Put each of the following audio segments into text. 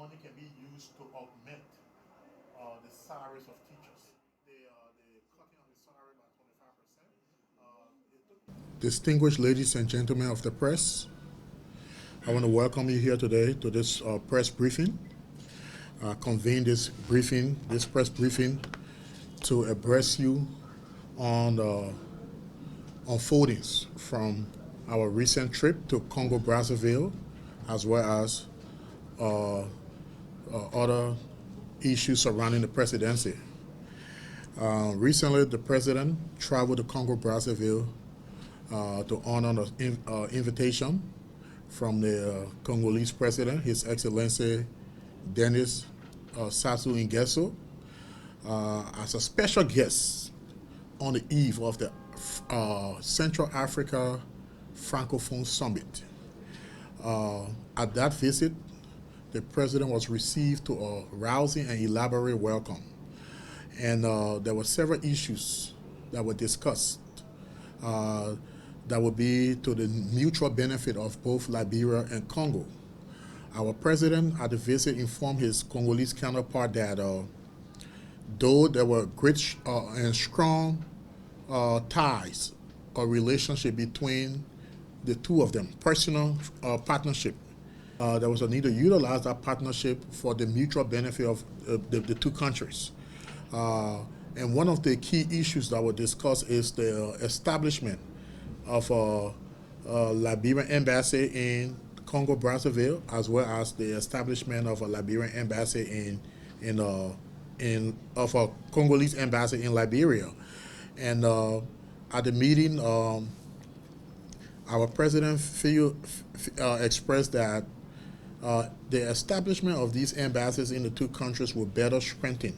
money can be used to augment the salaries of teachers. The cutting of the salary by 25%. Distinguished ladies and gentlemen of the press, I want to welcome you here today to this press briefing. Convene this press briefing, to address you on the unfoldings from our recent trip to Congo, Brazzaville, as well as other issues surrounding the presidency. Recently, the president traveled to Congo, Brazzaville to honor the invitation from the Congolese president, His Excellency Denis Sassou Nguesso, as a special guest on the eve of the Central Africa Francophone Summit. At that visit, the president was received to a rousing and elaborate welcome. And there were several issues that were discussed that would be to the mutual benefit of both Liberia and Congo. Our president at the visit informed his Congolese counterpart that though there were great and strong ties or relationship between the two of them, personal partnership, there was a need to utilize that partnership for the mutual benefit of the two countries. And one of the key issues that were discussed is the establishment of a Liberian embassy in Congo, Brazzaville, as well as the establishment of a Liberian embassy of a Congolese embassy in Liberia. And at the meeting, our president expressed that the establishment of these embassies in the two countries will better strengthen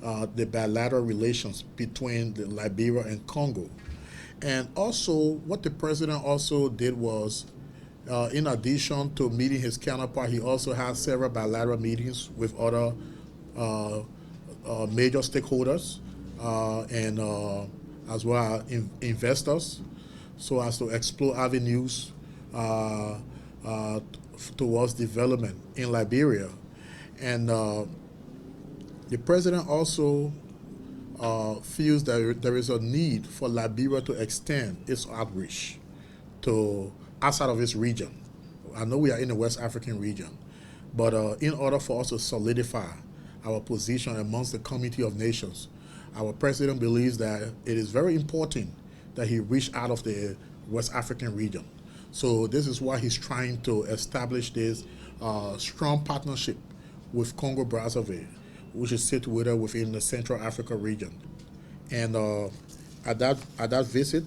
the bilateral relations between Liberia and Congo. And also, what the president also did was, in addition to meeting his counterpart, he also had several bilateral meetings with other major stakeholders and as well as investors, so as to explore avenues towards development in Liberia. And the president also feels that there is a need for Liberia to extend its outreach to outside of its region. I know we are in the West African region, but in order for us to solidify our position amongst the Community of Nations, our president believes that it is very important that he reach out of the West African region. So this is why he's trying to establish this strong partnership with Congo Brazzaville, which is situated within the Central Africa region. And at that visit,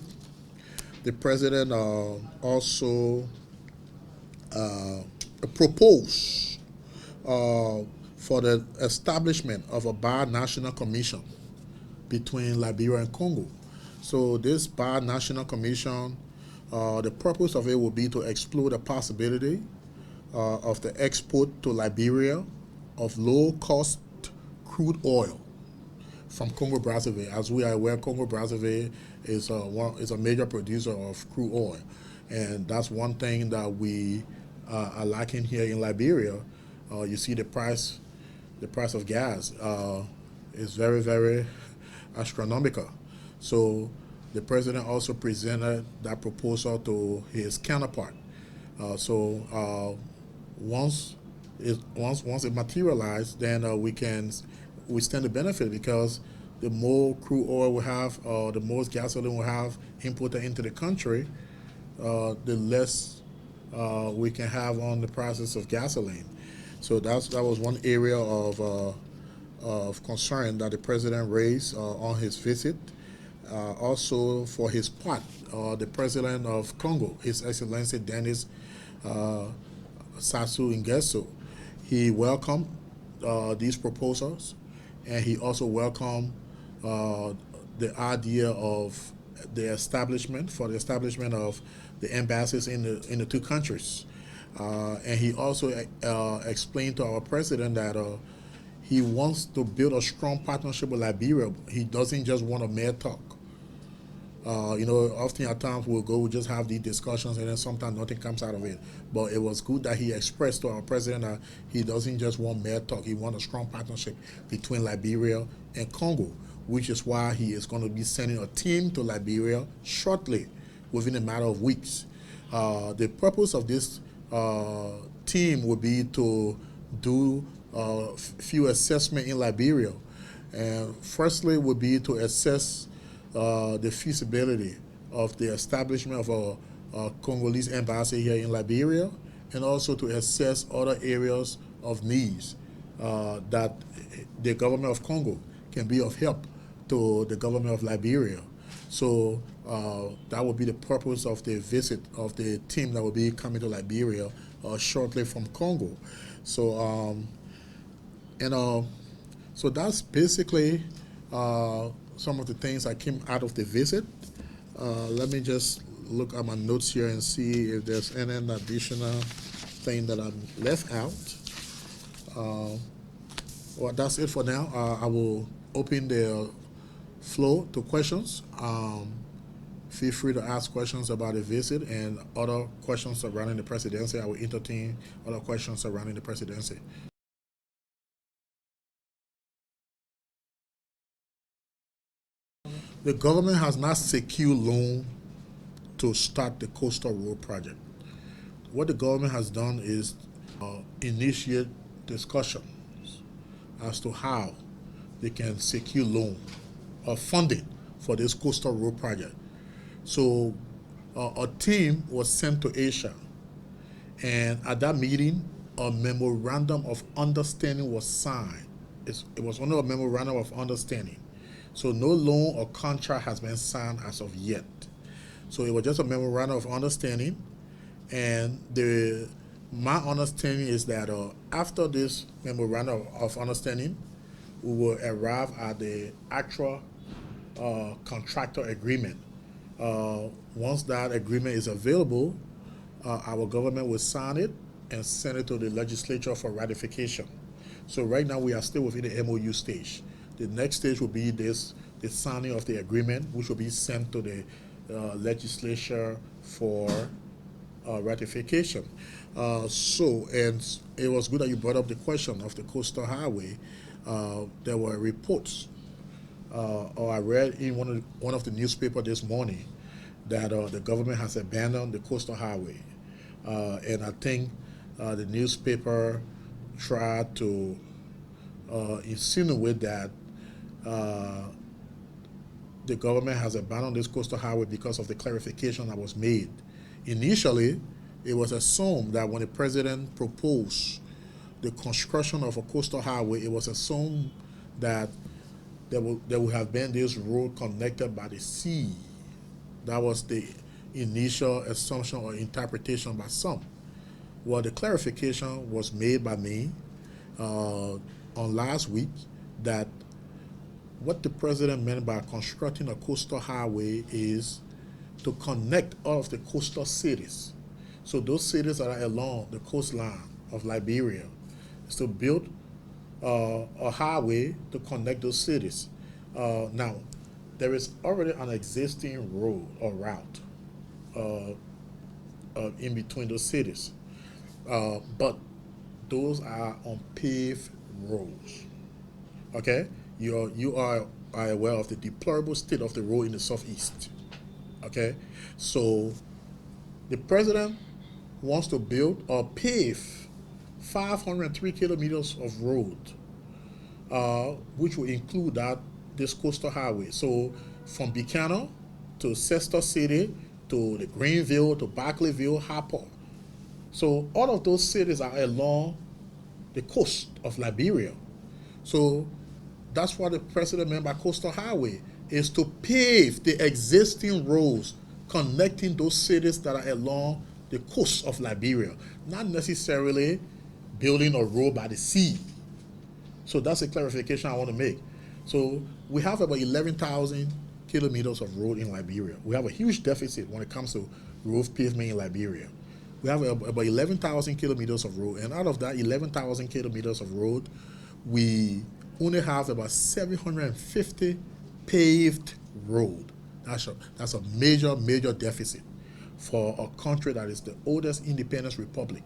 the president also proposed for the establishment of a bi-national commission between Liberia and Congo. So this bi-national commission, the purpose of it will be to explore the possibility of the export to Liberia of low-cost crude oil from Congo Brazzaville. As we are aware, Congo Brazzaville is a major producer of crude oil, and that's one thing that we are lacking here in Liberia. You see the price of gas is very, very astronomical. So the president also presented that proposal to his counterpart. Once it materialized, then we stand to benefit, because the more crude oil we have, the more gasoline we have imported into the country, the less we can have on the prices of gasoline. So that was one area of concern that the president raised on his visit. Also, for his part, the president of Congo, His Excellency Denis Sassou Nguesso, he welcomed these proposals, and he also welcomed the idea of the establishment of the embassies in the two countries. And he also explained to our president that he wants to build a strong partnership with Liberia. He doesn't just want a mere talk. Often at times we just have these discussions, and then sometimes nothing comes out of it. But it was good that he expressed to our president that he doesn't just want mere talk; he wants a strong partnership between Liberia and Congo, which is why he is going to be sending a team to Liberia shortly, within a matter of weeks. The purpose of this team would be to do a few assessment in Liberia, and firstly would be to assess the feasibility of the establishment of a Congolese embassy here in Liberia, and also to assess other areas of needs that the government of Congo can be of help to the government of Liberia. So that would be the purpose of the visit of the team that will be coming to Liberia shortly from Congo. So so that's basically some of the things that came out of the visit. Let me just look at my notes here and see if there's any additional thing that I'm left out. Well, that's it for now. I will open the floor to questions. Feel free to ask questions about the visit and other questions surrounding the presidency. I will entertain other questions surrounding the presidency. The government has not secured loan to start the coastal road project. What the government has done is initiate discussions as to how they can secure loan or funding for this coastal road project. So a team was sent to Asia, and at that meeting, a memorandum of understanding was signed. It was only a memorandum of understanding. So no loan or contract has been signed as of yet. So it was just a memorandum of understanding, and my understanding is that after this memorandum of understanding, we will arrive at the actual contractor agreement. Once that agreement is available, our government will sign it and send it to the legislature for ratification. So right now we are still within the MOU stage. The next stage will be the signing of the agreement, which will be sent to the legislature for ratification. And it was good that you brought up the question of the coastal highway. There were reports, or I read in one of the newspapers this morning, that the government has abandoned the coastal highway. And I think the newspaper tried to insinuate that the government has abandoned this coastal highway because of the clarification that was made. Initially, it was assumed that when the president proposed the construction of a coastal highway, it was assumed that there would have been this road connected by the sea. That was the initial assumption or interpretation by some. Well, the clarification was made by me on last week that what the president meant by constructing a coastal highway is to connect all of the coastal cities. So those cities that are along the coastline of Liberia, is to build a highway to connect those cities. Now, there is already an existing road or route in between those cities, but those are unpaved roads. Okay, you are aware of the deplorable state of the road in the southeast. Okay, so the president wants to build or pave 503 kilometers of road, which will include this coastal highway. So from Buchanan to Sister City to the Greenville to Barclayville, Harper. So all of those cities are along the coast of Liberia. So that's what the president meant by coastal highway, is to pave the existing roads connecting those cities that are along the coast of Liberia, not necessarily building a road by the sea. So that's a clarification I want to make. So we have about 11,000 kilometers of road in Liberia. We have a huge deficit when it comes to road pavement in Liberia. We have about 11,000 kilometers of road, and out of that 11,000 kilometers of road, we only have about 750 paved road That's a major, major deficit for a country that is the oldest independent republic.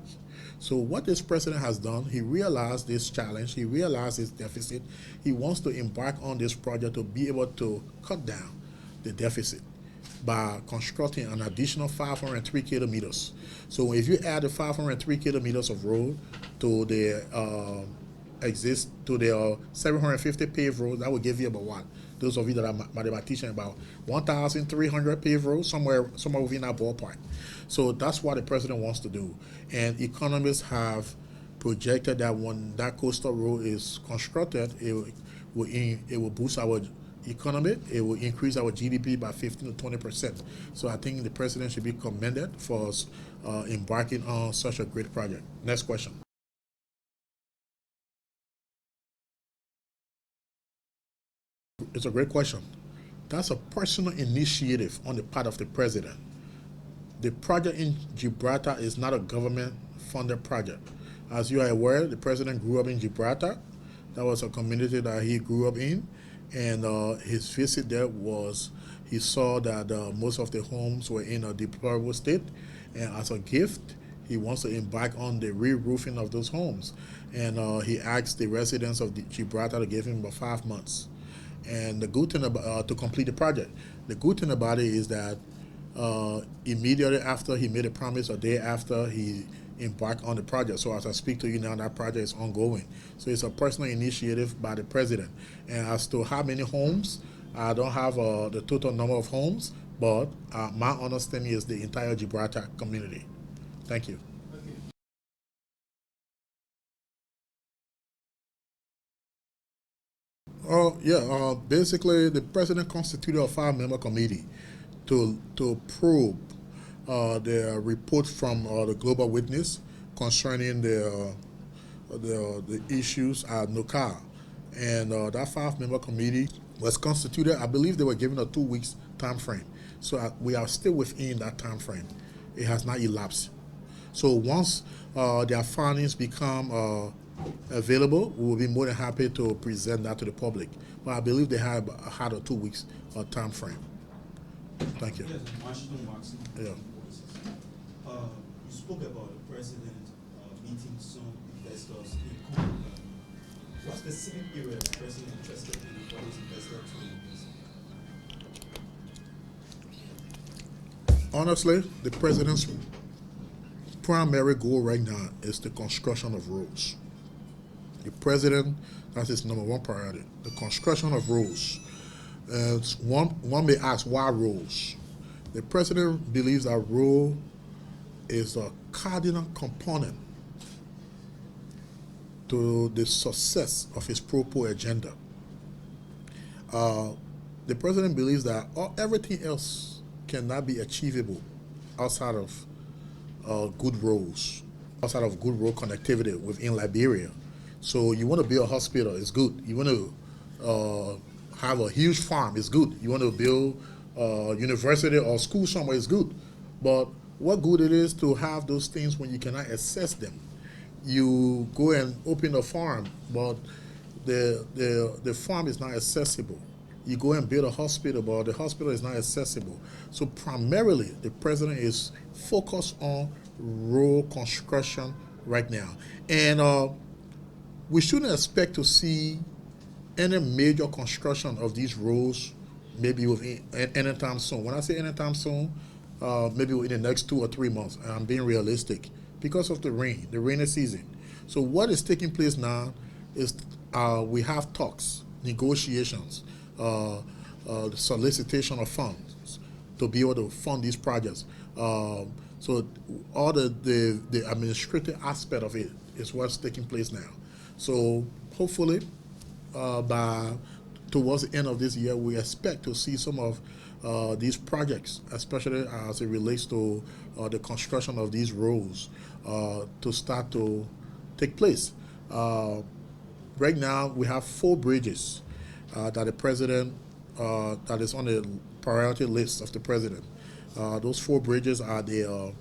So what this president has done, he realized this challenge, he realized this deficit. He wants to embark on this project to be able to cut down the deficit by constructing an additional 503 kilometers. So if you add the 503 kilometers of road to the 750 paved roads, that will give you about what? Those of you that are mathematicians, about 1,300 paved roads, somewhere within that ballpark. So that's what the president wants to do. And economists have projected that when that coastal road is constructed, it will boost our economy. It will increase our GDP by 15 to 20%. So I think the president should be commended for embarking on such a great project. Next question. It's a great question. That's a personal initiative on the part of the president. The project in Gibraltar is not a government-funded project. As you are aware, the president grew up in Gibraltar. That was a community that he grew up in, and his visit there was, he saw that most of the homes were in a deplorable state, and as a gift, he wants to embark on the re-roofing of those homes. And he asked the residents of Gibraltar to give him about 5 months. And the good thing about to complete the project, the good thing about it is that immediately after he made a promise, a day after he embarked on the project. So as I speak to you now, that project is ongoing. So it's a personal initiative by the president. And as to how many homes, I don't have the total number of homes, but my understanding is the entire Gibraltar community. Thank you. Basically, the president constituted a 5-member committee to probe the report from the Global Witness concerning the issues at NOCA. And that 5-member committee was constituted. I believe they were given a 2 weeks time frame. So we are still within that time frame. It has not elapsed. So once their findings become available, we will be more than happy to present that to the public. But I believe they had a 2 weeks time frame. Thank you. Yes, Washington Watson. Yeah. You spoke about the president meeting some investors in Congo. What specific area is the president interested in for these investors to invest? Honestly, the president's primary goal right now is the construction of roads. The president, that's his number one priority, the construction of roads. One may ask, why roads? The president believes that road is a cardinal component to the success of his pro-poor agenda. The president believes that everything else cannot be achievable outside of good roads, outside of good road connectivity within Liberia. So you want to build a hospital, it's good. You want to have a huge farm, it's good. You want to build a university or school somewhere, it's good. But what good it is to have those things when you cannot access them? You go and open a farm, but the farm is not accessible. You go and build a hospital, but the hospital is not accessible. So primarily, the president is focused on road construction right now. And we shouldn't expect to see any major construction of these roads maybe within anytime soon. When I say anytime soon, maybe within the next 2 or 3 months. And I'm being realistic because of the rainy season. So what is taking place now is we have talks, negotiations, the solicitation of funds to be able to fund these projects. So all the administrative aspect of it is what's taking place now. So hopefully towards the end of this year, we expect to see some of these projects, especially as it relates to the construction of these roads, to start to take place. Right now, we have 4 bridges that the president, that is on the priority list of the president. Those 4 bridges are the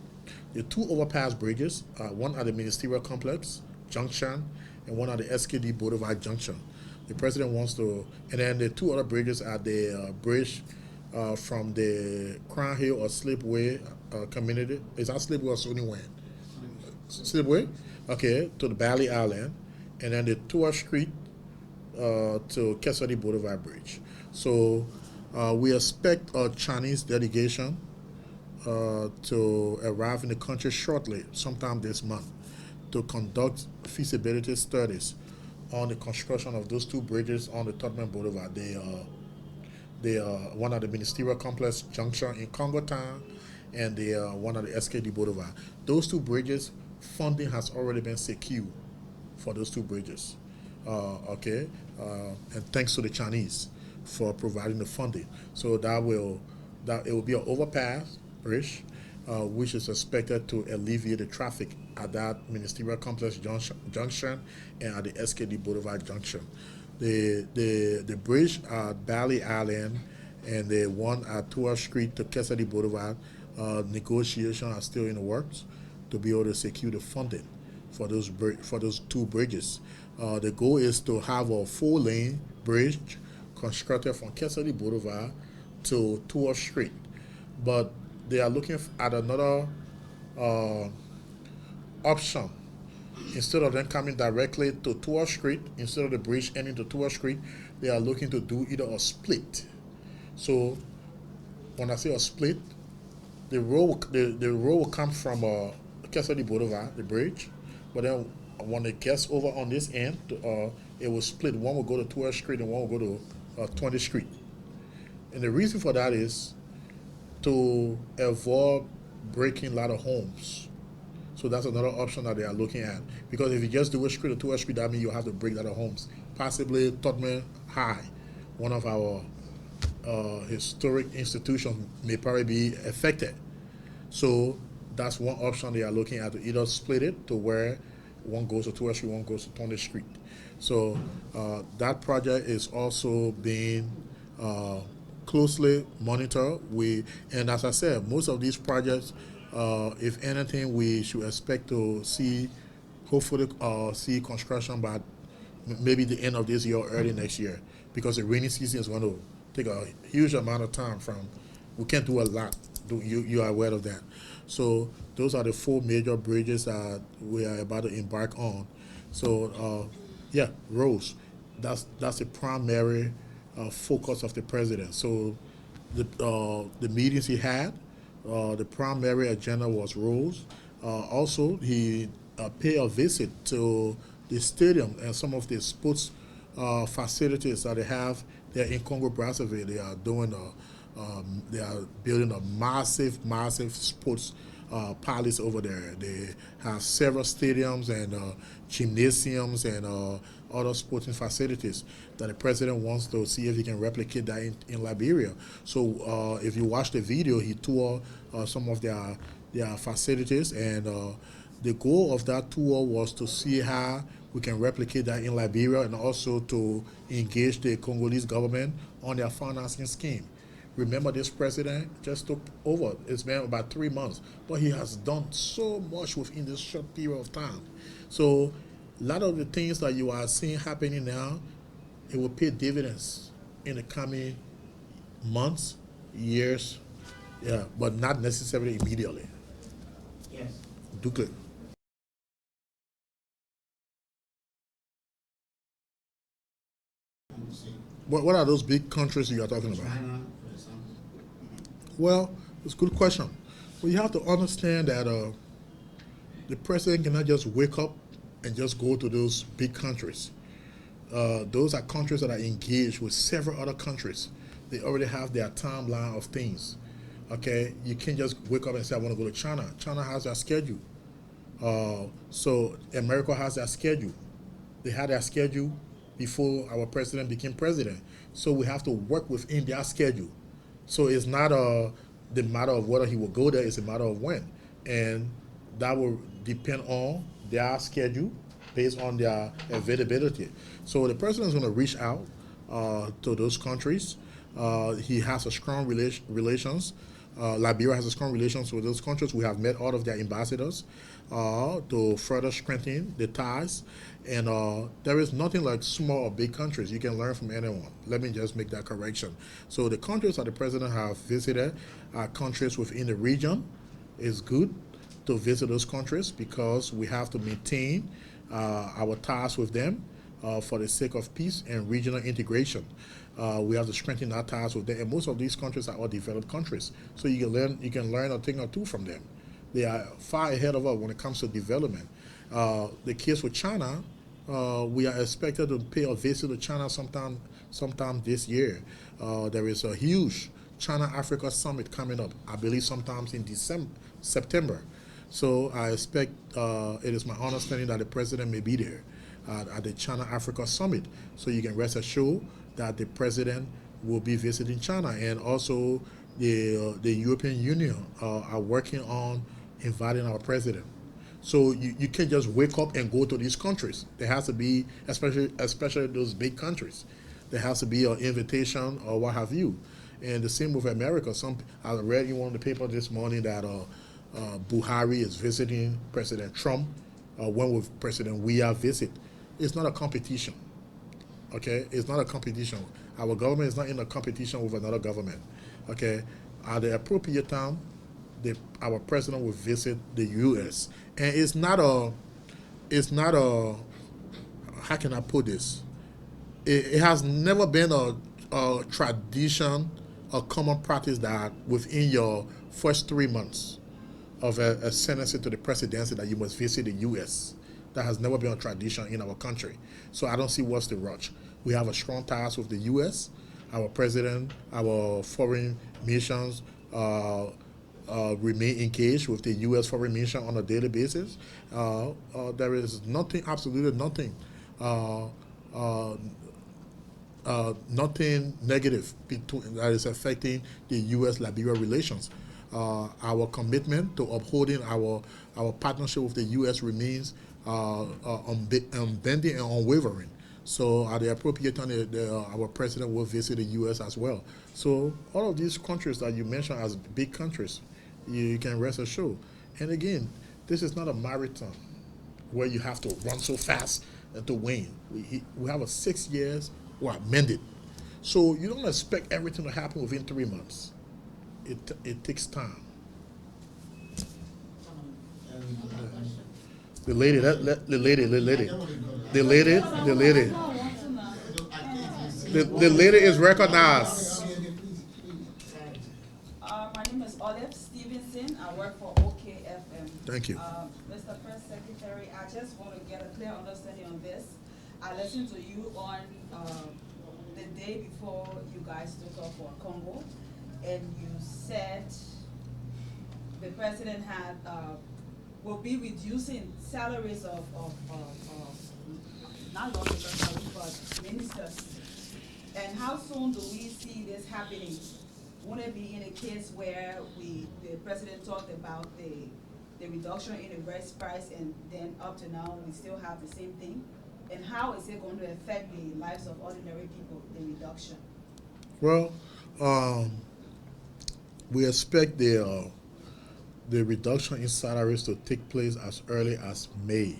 2 overpass bridges, one at the Ministerial Complex Junction and one at the SKD Boulevard Junction. The president wants to, and then the 2 other bridges are the bridge from the Crown Hill or Slipway community. Is that Slipway or Sony Wan? Slipway? Okay, to the Bali Island, and then the tour street to Cassidy Boulevard Bridge. So we expect a Chinese delegation to arrive in the country shortly, sometime this month, to conduct feasibility studies on the construction of those two bridges on the Tottenham Boulevard. They are one at the Ministerial Complex Junction in Congo Town, and they are one at the SKD Boulevard. Those two bridges, funding has already been secured for those two bridges. And thanks to the Chinese for providing the funding. So it will be an overpass bridge, which is expected to alleviate the traffic at that Ministerial Complex Junction and at the SKD Boulevard Junction. The bridge at Bali Island and the one at Tour Street to Cassidy Boulevard, negotiations are still in the works to be able to secure the funding for those two bridges. The goal is to have a 4-lane bridge constructed from Cassidy Boulevard to Tour Street, but they are looking at another option. Instead of them coming directly to Tour Street, instead of the bridge ending to Tour Street, they are looking to do either a split. So when I say a split, the road will come from Cassidy Boulevard, the bridge, but then when it gets over on this end, it will split. One will go to 12th Street and one will go to 20th Street. And the reason for that is to avoid breaking a lot of homes. So that's another option that they are looking at. Because if you just do a street to 12th Street, that means you have to break a lot of homes. Possibly Tottenham High, one of our historic institutions, may probably be affected. So that's one option they are looking at, to either split it to where one goes to 12th Street, one goes to 20th Street. So that project is also being closely monitored. And as I said, most of these projects, if anything, we should expect to see, hopefully, see construction by maybe the end of this year or early next year, because the rainy season is going to take a huge amount of time. We can't do a lot. You are aware of that. So those are the 4 major bridges that we are about to embark on. So roads. That's the primary focus of the president. So the meetings he had, the primary agenda was roads. Also, he paid a visit to the stadium and some of the sports facilities that they have there in Congo Brazzaville. They are building a massive sports palace over there. They have several stadiums and gymnasiums and other sporting facilities that the president wants to see if he can replicate that in Liberia. So if you watch the video, he toured some of their facilities, and the goal of that tour was to see how we can replicate that in Liberia, and also to engage the Congolese government on their financing scheme. Remember, this president just took over. It's been about 3 months, but he has done so much within this short period of time. So a lot of the things that you are seeing happening now, it will pay dividends in the coming months, years, but not necessarily immediately. Yes. Duke. What are those big countries you are talking about? China, for example. Well, it's a good question. Well, you have to understand that the president cannot just wake up and just go to those big countries. Those are countries that are engaged with several other countries. They already have their timeline of things. Okay, you can't just wake up and say, I want to go to China. China has their schedule. So America has their schedule. They had their schedule before our president became president. So we have to work within their schedule. So it's not the matter of whether he will go there, it's a matter of when. And that will depend on their schedule based on their availability. So the president is going to reach out to those countries. He has a strong relations Liberia has a strong relations with those countries. We have met all of their ambassadors to further strengthen the ties. And there is nothing like small or big countries. You can learn from anyone. Let me just make that correction. So the countries that the president have visited are countries within the region. It's good to visit those countries because we have to maintain our ties with them for the sake of peace and regional integration. We have to strengthen our ties with them, and most of these countries are all developed countries. So you can learn a thing or two from them. They are far ahead of us when it comes to development. The case with China, we are expected to pay a visit to China sometime this year. There is a huge China-Africa summit coming up, I believe sometimes in September. So I expect, it is my understanding that the president may be there at the China-Africa summit. So you can rest assured that the president will be visiting China, and also the European Union are working on inviting our president. So you can't just wake up and go to these countries. There has to be, especially those big countries, there has to be an invitation or what have you. And the same with America. I read in one of the papers this morning that Buhari is visiting President Trump. When will President Weah visit? It's not a competition. Okay, it's not a competition. Our government is not in a competition with another government. Okay, at the appropriate time, our president will visit the U.S. and it's not a. How can I put this? It has never been a tradition, a common practice that within your first 3 months of a ascendancy to the presidency that you must visit the U.S. That has never been a tradition in our country. So I don't see what's the rush. We have a strong ties with the U.S. Our president, our foreign missions remain engaged with the U.S. foreign mission on a daily basis. There is nothing, absolutely nothing, nothing negative that is affecting the U.S.-Liberia relations. Our commitment to upholding our partnership with the U.S. remains unbending and unwavering. So at the appropriate time, our president will visit the U.S. as well. So all of these countries that you mentioned as big countries, you can rest assured. And again, this is not a marathon where you have to run so fast and to win. We have a 6 years or amended. So you don't expect everything to happen within 3 months. It takes time. The lady is recognized. My name is Olive Stevenson. I work for OKFM. Thank you. Mr. Press Secretary, I just want to get a clear understanding on this. I listened to you on the day before you guys took off for Congo, and you said the president will be reducing salaries of not lawmakers, but ministers. And how soon do we see this happening? Won't it be in a case where the president talked about the reduction in the rice price, and then up to now we still have the same thing? And how is it going to affect the lives of ordinary people, the reduction? Well, we expect the reduction in salaries to take place as early as May.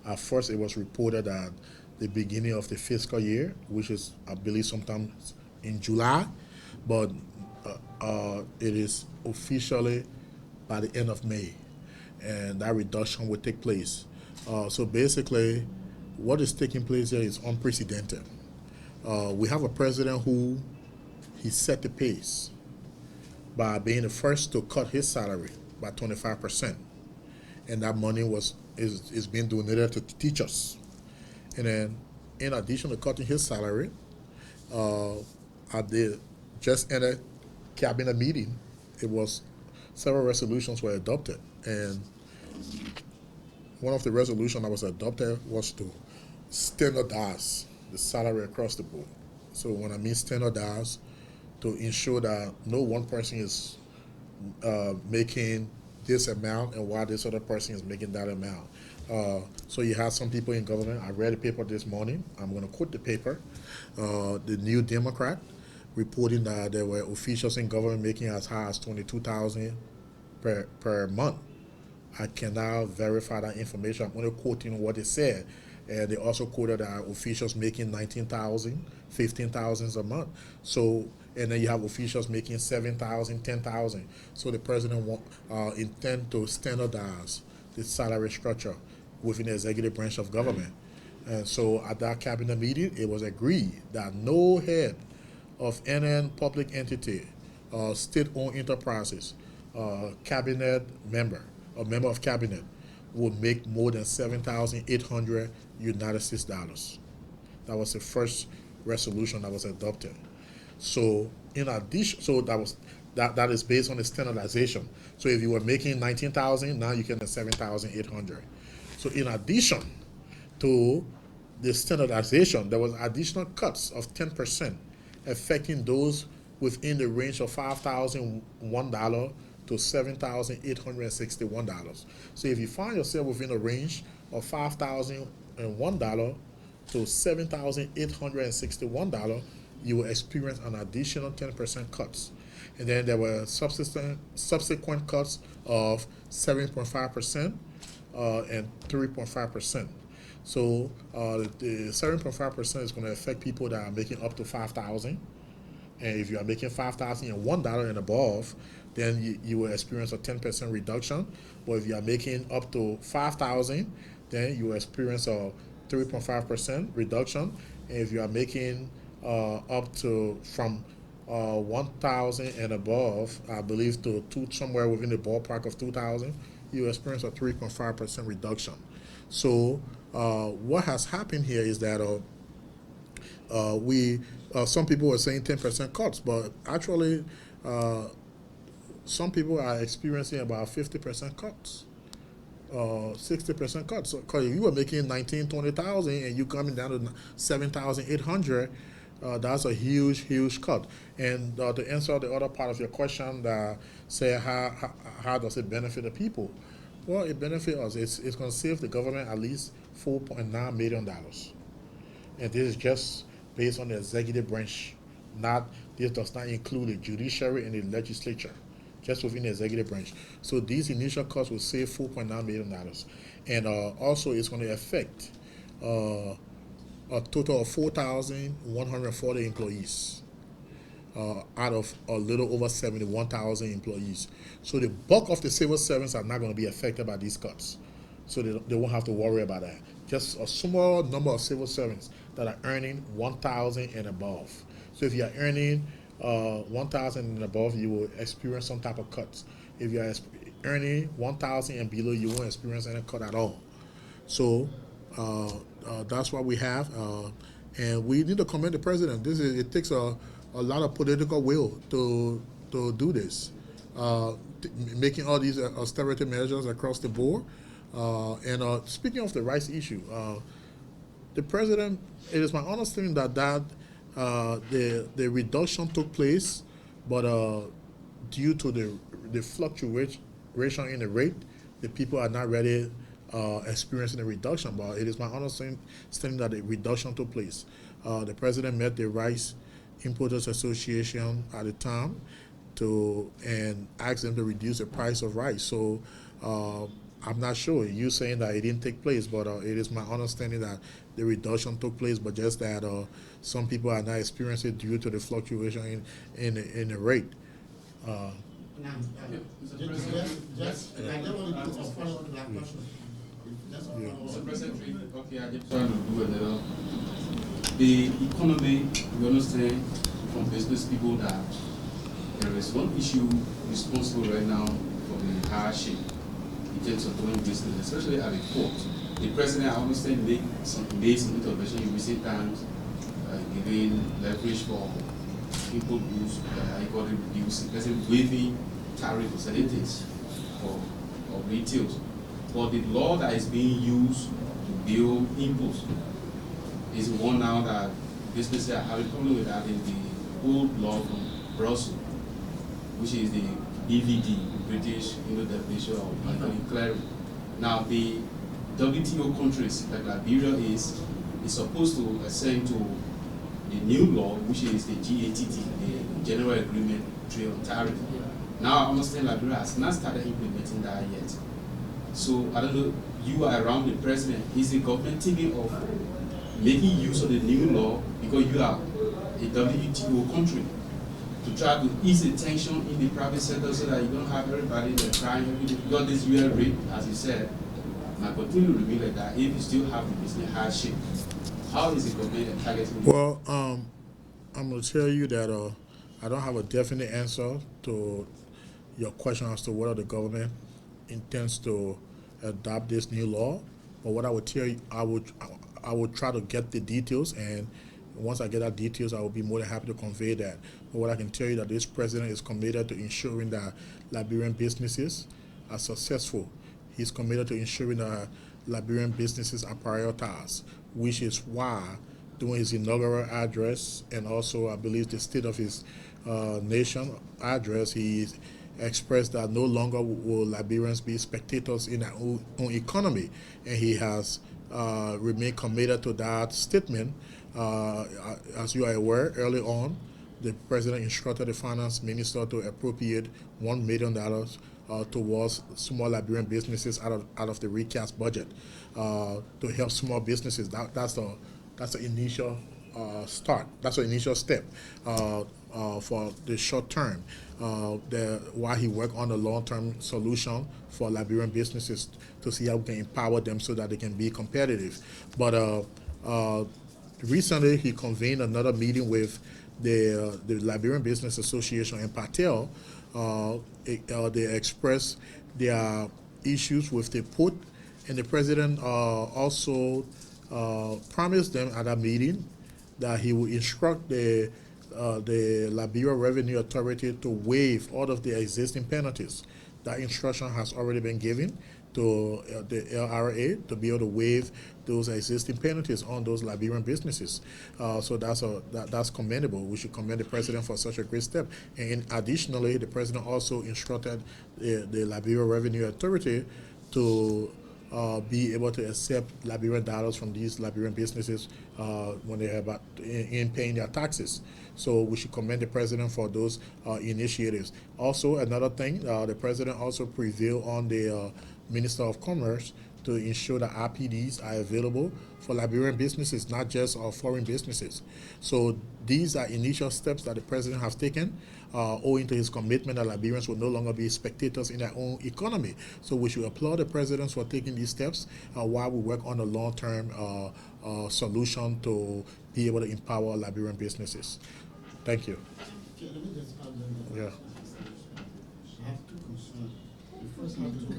At first, it was reported at the beginning of the fiscal year, which is, I believe, sometime in July, but it is officially by the end of May, and that reduction will take place. So basically, what is taking place here is unprecedented. We have a president who he set the pace by being the first to cut his salary by 25%, and that money is being donated to teachers. And then, in addition to cutting his salary, at the just ended cabinet meeting, several resolutions were adopted, and one of the resolutions that was adopted was to standardize the salary across the board. So when I mean standardize, to ensure that no one person is making this amount and while this other person is making that amount. So you have some people in government. I read the paper this morning. I'm going to quote the paper. The New Democrat reporting that there were officials in government making as high as $22,000 per month. I cannot verify that information. I'm only quoting what they said. And they also quoted that officials making $19,000, $15,000 a month. So, and then you have officials making $7,000, $10,000. So the president intend to standardize the salary structure within the executive branch of government. And so at that cabinet meeting, it was agreed that no head of any public entity, state-owned enterprises, cabinet member, or member of cabinet would make more than 7,800 United States dollars. That was the first resolution that was adopted. So in addition, so that is based on the standardization. So if you were making 19,000, now you get 7,800. So in addition to the standardization, there was additional cuts of 10% affecting those within the range of $5,001 to $7,861. So if you find yourself within a range of $5,001 to $7,861, you will experience an additional 10% cuts. And then there were subsequent cuts of 7.5% and 3.5%. So the 7.5% is going to affect people that are making up to $5,000. And if you are making $5,001 and above, then you will experience a 10% reduction. But if you are making up to $5,000, then you will experience a 3.5% reduction. And if you are making up to from 1,000 and above, I believe to somewhere within the ballpark of 2,000, you experience a 3.5% reduction. So what has happened here is that some people were saying 10% cuts, but actually some people are experiencing about 50% cuts, 60% cuts. So, cause if you were making 19, 20,000 and you coming down to 7,800, that's a huge cut. And to answer the other part of your question, that say how does it benefit the people? Well, it benefits us. It's going to save the government at least $4.9 million, and this is just based on the executive branch. This does not include the judiciary and the legislature, just within the executive branch. So these initial cuts will save $4.9 million, and also it's going to affect a total of 4,140 employees out of a little over 71,000 employees. So the bulk of the civil servants are not going to be affected by these cuts. So they won't have to worry about that. Just a small number of civil servants that are earning 1,000 and above. So if you are earning 1,000 and above, you will experience some type of cuts. If you are earning 1,000 and below, you won't experience any cut at all. So that's what we have, and we need to commend the president. It takes a lot of political will to do this, making all these austerity measures across the board. And speaking of the rights issue, the president, it is my understanding that the reduction took place, but due to the fluctuation in the rate, the people are not ready experiencing a reduction. But it is my understanding that the reduction took place. The president met the Rice Importers Association at the time and asked them to reduce the price of rice. So I'm not sure. You saying that it didn't take place, but it is my understanding that the reduction took place, but just that some people are not experiencing it due to the fluctuation in the rate. Now, just I don't want to follow up that question. Mr. President, okay, I just trying to do a little. The economy, we understand from business people that there is one issue responsible right now for the hardship in terms of doing business, especially at the port. The president, I understand, made some intervention in recent times, giving leverage for import goods that are got to reduce, the president waiving tariff for certain things for retails. But the law that is being used to build imports is one now that businesses are having problem with. That is the old law from Brussels, which is the BVD, British definition of clearing. Now the WTO countries like Liberia is supposed to ascend to the new law, which is the GATT, the General Agreement Trade on Tariff. Now I understand Liberia has not started implementing that yet. So I don't know, you are around the president. Is the government thinking of making use of the new law because you are a WTO country to try to ease the tension in the private sector so that you don't have everybody crying every day? Because this UL rate, as you said, might continue to remain like that if you still have the business hardship. How is the government targeting? Well, I'm going to tell you that I don't have a definite answer to your question as to whether the government intends to adopt this new law. But what I would tell you, I would try to get the details, and once I get that details, I will be more than happy to convey that. But what I can tell you that this president is committed to ensuring that Liberian businesses are successful. He's committed to ensuring that Liberian businesses are prioritized, which is why during his inaugural address and also I believe the State of his Nation address, he expressed that no longer will Liberians be spectators in their own economy, and he has remained committed to that statement. As you are aware, early on, the president instructed the finance minister to appropriate $1 million towards small Liberian businesses out of the recast budget to help small businesses. That's the initial start. That's the initial step for the short term. While he worked on a long-term solution for Liberian businesses to see how we can empower them so that they can be competitive. But recently, he convened another meeting with the Liberian Business Association in Patel. They expressed their issues with the port, and the president also promised them at that meeting that he would instruct the Liberia Revenue Authority to waive all of the existing penalties. That instruction has already been given to the LRA to be able to waive those existing penalties on those Liberian businesses. So that's commendable. We should commend the president for such a great step. And additionally, the president also instructed the Liberia Revenue Authority to be able to accept Liberian dollars from these Liberian businesses when they are in paying their taxes. So we should commend the president for those initiatives. Also, another thing, the president also prevailed on the Minister of Commerce to ensure that RPDs are available for Liberian businesses, not just foreign businesses. So these are initial steps that the president has taken, owing to his commitment that Liberians will no longer be spectators in their own economy. So we should applaud the president for taking these steps while we work on a long-term solution to be able to empower Liberian businesses. Thank you. Okay, let me just add on that. Yeah. I have two concerns. The first has to do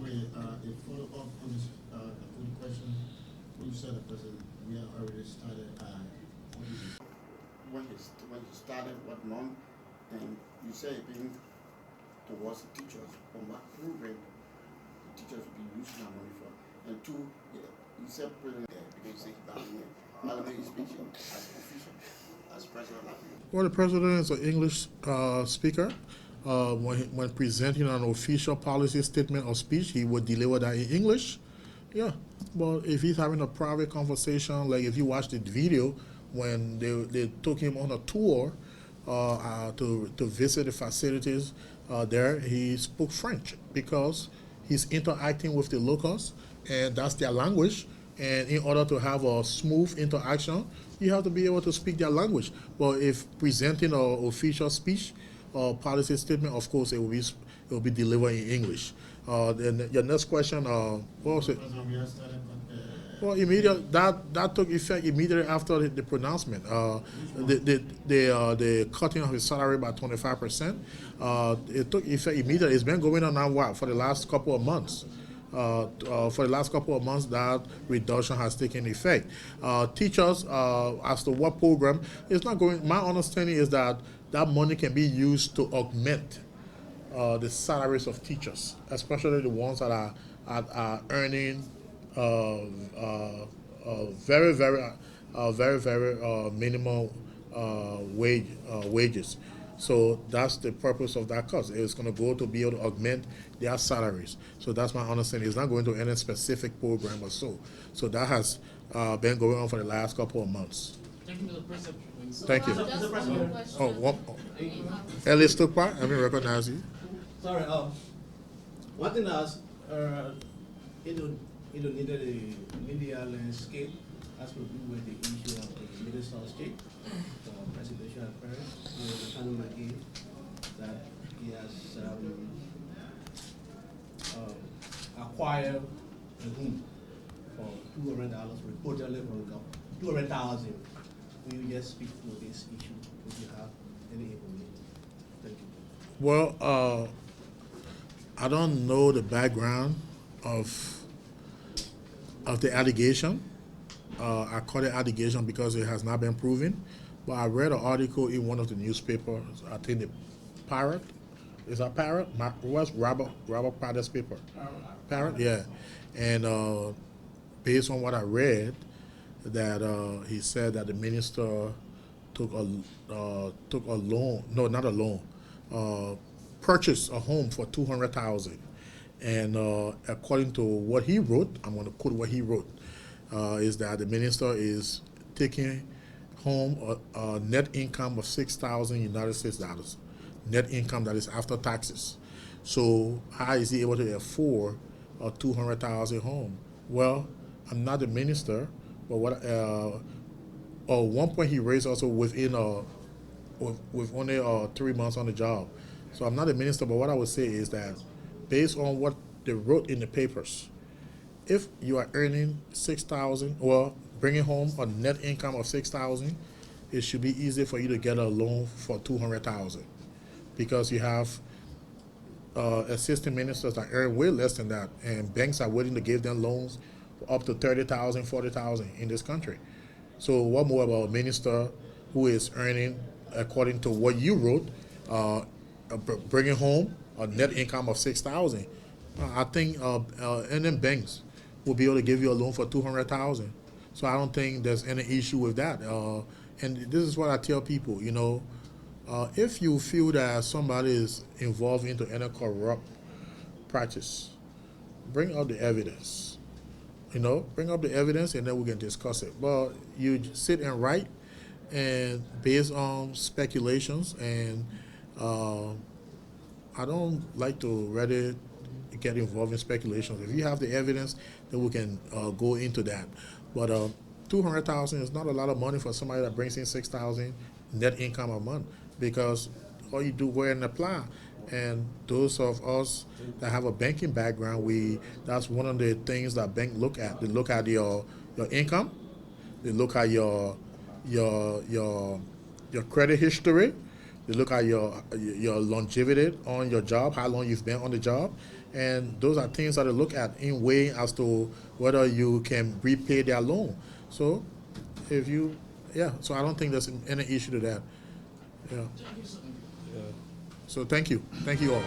with a follow-up on this good question. When you said the president, we have already started. When he started, what month? And you say being towards the teachers, on what program the teachers will be using that money for? And two, you said president because he's down here. How are you speaking as official, as president? Well, the president is an English speaker. When presenting an official policy statement or speech, he would deliver that in English. Yeah, but if he's having a private conversation, like if you watch the video when they took him on a tour to visit the facilities there, he spoke French because he's interacting with the locals, and that's their language. And in order to have a smooth interaction, you have to be able to speak their language. But if presenting an official speech or policy statement, of course, it will be delivered in English. Then your next question, what was it? Well, that took effect immediately after the pronouncement. The cutting of his salary by 25%. It took effect immediately. It's been going on now for the last couple of months. For the last couple of months, that reduction has taken effect. Teachers, as to what program, it's not going. My understanding is that money can be used to augment the salaries of teachers, especially the ones that are earning very minimal wages. So that's the purpose of that cut. It's going to go to be able to augment their salaries. So that's my understanding. It's not going to any specific program or so. So that has been going on for the last couple of months. Thank you, Mr. President. Thank you. Just one question. Oh, one, Ellis took part. I didn't recognize you. Sorry, one thing that's needed a media landscape has to do with the issue of the Minister of State for Presidential Affairs, the Panama again, that he has acquired a home for $200 reportedly from government. $200,000. Will you just speak to this issue if you have any information? Thank you. Well, I don't know the background of the allegation. I call it allegation because it has not been proven. But I read an article in one of the newspapers. I think the Parrot. Is that Parrot? What's Robert Parrot's paper? Parrot, yeah. And based on what I read, that he said that the minister took a loan. No, not a loan. Purchased a home for $200,000, and according to what he wrote, I'm going to quote what he wrote, is that the minister is taking home a net income of $6,000 United States dollars, net income that is after taxes. So how is he able to afford a $200,000 home? Well, I'm not the minister, but what one point he raised also within with only 3 months on the job. So I'm not a minister, but what I would say is that based on what they wrote in the papers, if you are earning $6,000 or bringing home a net income of $6,000, it should be easy for you to get a loan for $200,000, because you have assistant ministers that earn way less than that, and banks are willing to give them loans for up to $30,000, $40,000 in this country. So what more about a minister who is earning, according to what you wrote, bringing home a net income of $6,000? I think and then banks will be able to give you a loan for $200,000. So I don't think there's any issue with that. And this is what I tell people, you know, if you feel that somebody is involved into any corrupt practice, bring up the evidence. You know, bring up the evidence and then we can discuss it. But you sit and write, and based on speculations, and I don't like to really get involved in speculations. If you have the evidence, then we can go into that. But $200,000 is not a lot of money for somebody that brings in $6,000 net income a month, because all you do wear and apply. And those of us that have a banking background, that's one of the things that banks look at. They look at your income, they look at your credit history, they look at your longevity on your job, how long you've been on the job, and those are things that they look at in way as to whether you can repay their loan. So so I don't think there's any issue to that. Yeah. So thank you all.